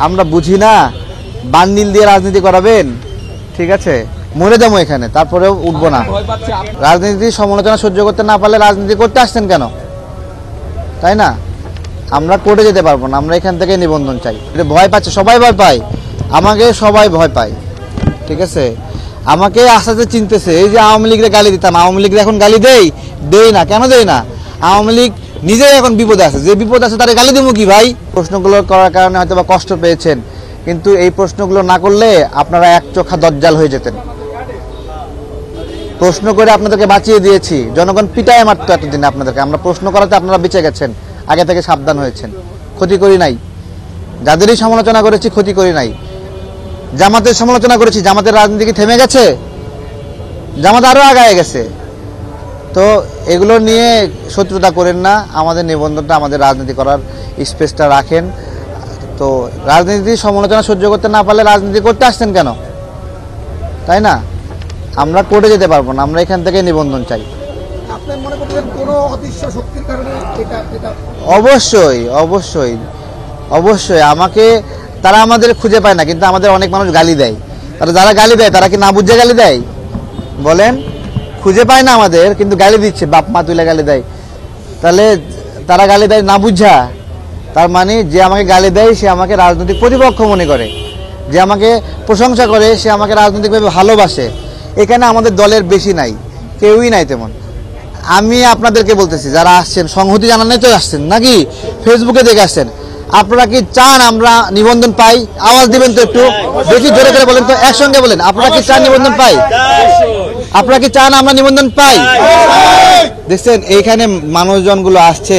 আমরা বুঝি না বান্ডিল দিয়ে রাজনীতি করাবেন, ঠিক আছে, মরে যাবো এখানে, তারপরেও উঠবো না। রাজনীতির সমালোচনা সহ্য করতে না পারলে রাজনীতি করতে আসছেন কেন, তাই না? আমরা কোর্টে যেতে পারবো না, আমরা এখান থেকে নিবন্ধন চাই। ভয় পাচ্ছে, সবাই ভয় পায়, আমাকে সবাই ভয় পায়, ঠিক আছে। আমাকে আস্তে আস্তে চিনতেছে। এই যে আওয়ামী লীগের গালি দিতাম, আওয়ামী লীগের এখন গালি দেই না। কেন দেই না? আওয়ামী লীগ নিজেই এখন বিপদে আছে। যে বিপদ আছে তারে গালি দেবো কি ভাই? প্রশ্নগুলো করার কারণে হয়তো বা কষ্ট পেয়েছেন, কিন্তু এই প্রশ্নগুলো না করলে আপনারা এক চোখা দজ্জাল হয়ে যেতেন। প্রশ্ন করে আপনাদেরকে বাঁচিয়ে দিয়েছি, জনগণ পিটায় মারতো এতদিন আপনাদেরকে। আমরা প্রশ্ন করাতে আপনারা বেঁচে গেছেন, আগে থেকে সাবধান হয়েছেন। ক্ষতি করি নাই, যাদেরই সমালোচনা করেছি ক্ষতি করি নাই। জামাতের সমালোচনা করেছি, জামাতের রাজনীতি কি থেমে গেছে? জামাত আরো আগায় গেছে। তো এগুলো নিয়ে শত্রুতা করেন না, আমাদের নিবন্ধনটা, আমাদের রাজনীতি করার স্পেসটা রাখেন। তো রাজনীতির সমালোচনা সহ্য করতে না পারলে রাজনীতি করতে আসছেন কেন, তাই না? আমরা কোর্টে যেতে পারবো না, আমরা এখান থেকে নিবন্ধন চাই। অবশ্যই অবশ্যই অবশ্যই আমাকে তারা আমাদের খুঁজে পায় না, কিন্তু আমাদের অনেক মানুষ গালি দেয়। তারা যারা গালি দেয় তারা কি না বুঝে গালি দেয়? বলেন, খুঁজে পায় না আমাদের, কিন্তু গালি দিচ্ছে, বাপ মা তুলে গালি দেয়। তাহলে তারা গালি দেয় না বুঝা, তার মানে যে আমাকে গালি দেয় সে আমাকে রাজনৈতিক প্রতিপক্ষ মনে করে, যে আমাকে প্রশংসা করে সে আমাকে রাজনৈতিকভাবে ভালোবাসে। এখানে আমাদের দলের বেশি নাই, কেউই নাই তেমন। আমি আপনাদেরকে বলতেছি, যারা আসছেন সংহতি জানানো তো আসছেন নাকি, ফেসবুকে দেখে আসছেন, আপনারা কি চান আমরা নিবন্ধন পাই? আওয়াজ দিবেন তো একটু, বেশি জোরে করে বলেন তো, একসঙ্গে বলেন, আপনারা কি চান নিবন্ধন পাই? আপনারা কি চান আমরা নিবন্ধন পাই? দেখছেন এইখানে মানুষজনগুলো আসছে,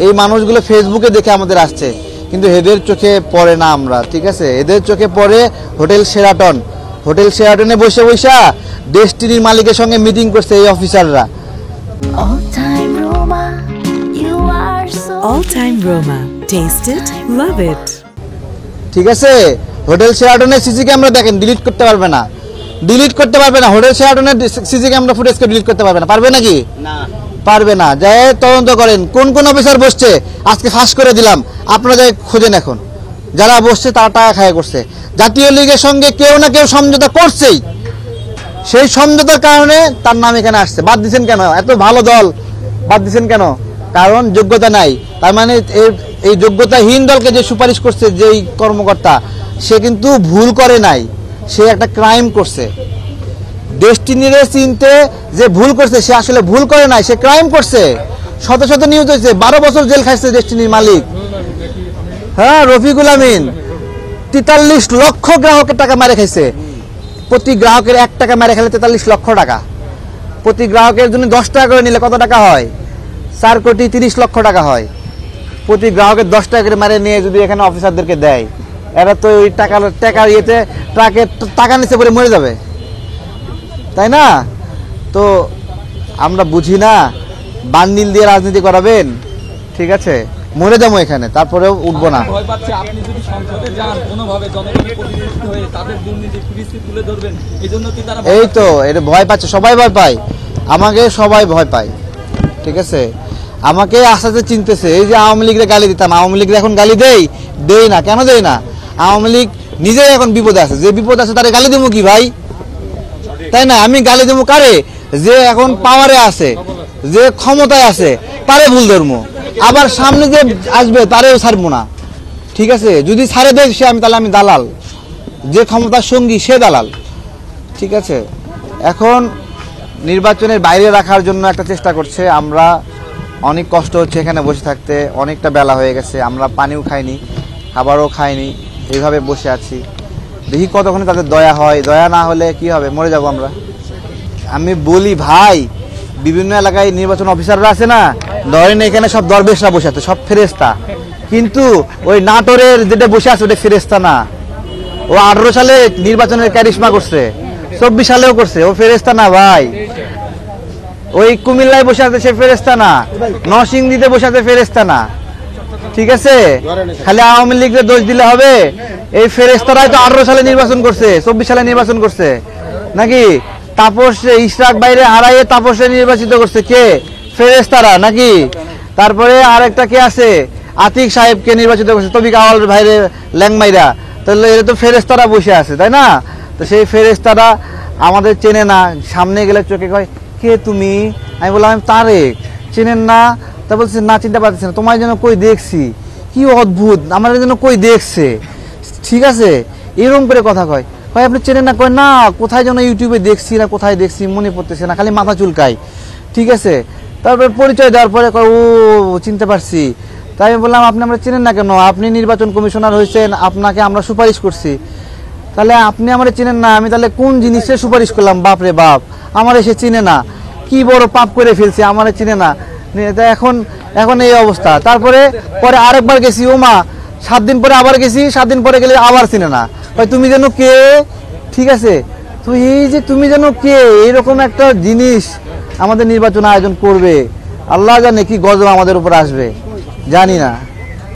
এই মানুষগুলো ফেসবুকে দেখে আমাদের আসছে, কিন্তু এদের চোখে পড়ে না আমরা, ঠিক আছে? এদের চোখে পড়ে হোটেল শেরাটন। হোটেল শেরাটনে বসে বসে ডেস্টিনির মালিকের সঙ্গে মিটিং করছে এই অফিসাররা। All time Roma. Taste it, love it. ঠিক আছে, হোটেল শেরাটনের সিসি ক্যামেরা দেখেন, ডিলিট করতে পারবে না, ডিলিট করতে পারবে না। হোটেল শেরাটনের সিসি ক্যামেরা ফুটেজকে ডিলিট করতে পারবে না, পারবে নাকি? না, পারবে না। যাই তদন্ত করেন কোন কোন অফিসার বসছে, আজকে ফাঁস করে দিলাম, আপনারা যাই খোঁজেন। এখন যারা বসছে তারা টাকা খায় করছে। জাতীয় লীগের সঙ্গে কেউ না কেউ সমঝোতা করছেই, সেই সমঝোতার কারণে তার নাম এখানে আসছে। বাদ দিচ্ছেন কেন? এত ভালো দল বাদ দিচ্ছেন কেন? কারণ যোগ্যতা নাই। তার মানে এই যোগ্যতাহীন দলকে যে সুপারিশ করছে যেই কর্মকর্তা, সে কিন্তু ভুল করে নাই, সে একটা ক্রাইম করছে। ডেস্টিনিরে চিনতে যে ভুল করছে, সে আসলে ভুল করে নাই, সে ক্রাইম করছে। শত শত নিউজ হয়েছে, 12 বছর জেল খাইছে ডেস্টিনির মালিক, হ্যাঁ, রফিকুল আমিন। 43 লক্ষ গ্রাহকের টাকা মেরে খাইছে। প্রতি গ্রাহকের 1 টাকা মেরে খেলে 43 লক্ষ টাকা। প্রতি গ্রাহকের জন্য 10 টাকা করে নিলে কত টাকা হয়? 4 কোটি 30 লক্ষ টাকা হয়। প্রতি গ্রাহকের 10 টাকা করে মেরে নিয়ে যদি এখানে অফিসারদেরকে দেয়, এরা তো ওই টাকার ইয়েতে ট্রাকের টাকা নিচে পড়ে মরে যাবে, তাই না? তো আমরা বুঝি না বান্ডিল দিয়ে রাজনীতি করাবেন, ঠিক আছে, মরে যাবো এখানে, তারপরেও উঠবো না। এই তো এটা ভয় পাচ্ছে, সবাই ভয় পায়, আমাকে সবাই ভয় পায়, ঠিক আছে। আমাকে আস্তে আস্তে চিনতেছে। এই যে আওয়ামী লীগের গালি দিতাম, আওয়ামী লীগের এখন গালি দেই না। কেন দেই না? আওয়ামী লীগ নিজেই এখন বিপদে আছে। যে বিপদ আছে তারে গালি দেবো কি ভাই, তাই না? আমি গালি দেবো কারে? যে এখন পাওয়ারে আছে, যে ক্ষমতায় আছে, তারে ভুল ধরবো। আবার সামনে যে আসবে তারেও ছাড়বো না, ঠিক আছে? যদি ছাড়ে দেয় সে, তাহলে আমি দালাল। যে ক্ষমতার সঙ্গী সে দালাল, ঠিক আছে। এখন নির্বাচনের বাইরে রাখার জন্য একটা চেষ্টা করছে। আমরা অনেক কষ্ট হচ্ছে এখানে বসে থাকতে, অনেকটা বেলা হয়ে গেছে, আমরা পানিও খাইনি, খাবারও খাইনি, এইভাবে বসে আছি। দেখি কতক্ষণে তাদের দয়া হয়, দয়া না হলে কি হবে, মরে যাব আমরা। আমি বলি ভাই, বিভিন্ন এলাকায় নির্বাচন অফিসাররা আছে না, ধরেন এখানে সব দরবেশরা বসে আছে, সব ফেরেস্তা, কিন্তু ওই নাটোরের যেটা বসে আছে ওটা ফেরেস্তা না। ও 18 সালে নির্বাচনের ক্যারিশমা করছে, 24 সালেও করছে, ও ফেরেস্তা না ভাই। ওই কুমিল্লায় বসে আছে সে ফেরেস্তা না, নরসিংদীতে বসে আছে ফেরেস্তা না, ঠিক আছে। খালি আওয়ামী লীগের দোষ দিলে হবে? এই ফেরেস্তারাই তো 18 সালে নির্বাচন করছে, 24 সালে নির্বাচন করছে নাকি? তাপস ইশরাক বাইরে হারাইয়ে তাপসে নির্বাচিত করছে কে? ফেরেস্তারা নাকি? তারপরে আরেকটা কে আছে, আতিক সাহেবকে নির্বাচিত করছে তবিক আওয়াল ভাইরে ল্যাংমাইরা, তাহলে এরা তো ফেরেশতারা বসে আছে তাই না? তো সেই ফেরেশতারা আমাদের চেনে না, সামনে গেলে চোখে কয় কে তুমি? আমি বললাম আমি তারেক। চেনেন না? তা বলছে না চিনতে পারতেছি না, তোমার যেন কই দেখছি। কি অদ্ভুত, আমার যেন কই দেখছে। ঠিক আছে, এরকম করে কথা কয়। কয় আপনি চেনেন না? কয় না, কোথায় যেন ইউটিউবে দেখছি না কোথায় দেখছি মনে পড়তেছে না, খালি মাথা চুলকায়। ঠিক আছে, তারপর পরিচয় দেওয়ার পরে কয় ও চিনতে পারছি। তাই আমি বললাম আপনি আমরা চেনেন না কেন? আপনি নির্বাচন কমিশনার হয়েছেন, আপনাকে আমরা সুপারিশ করছি, তাহলে আপনি আমার চেনেন না, আমি তাহলে কোন জিনিসে সুপারিশ করলাম? বাপ রে বাপ, আমার সে চিনে না, কি বড় পাপ করে ফেলছি, আমার চিনে না। এখন এখন এই অবস্থা। তারপরে পরে আরেকবার গেছি, ওমা 7 দিন পরে আবার গেছি, 7 দিন পরে গেলে আবার চিনে না, ভাই তুমি যেন কে? ঠিক আছে, তো এই যে তুমি যেন কে, এইরকম একটা জিনিস আমাদের নির্বাচন আয়োজন করবে, আল্লাহ জানে কি গজব আমাদের উপর আসবে, জানি না।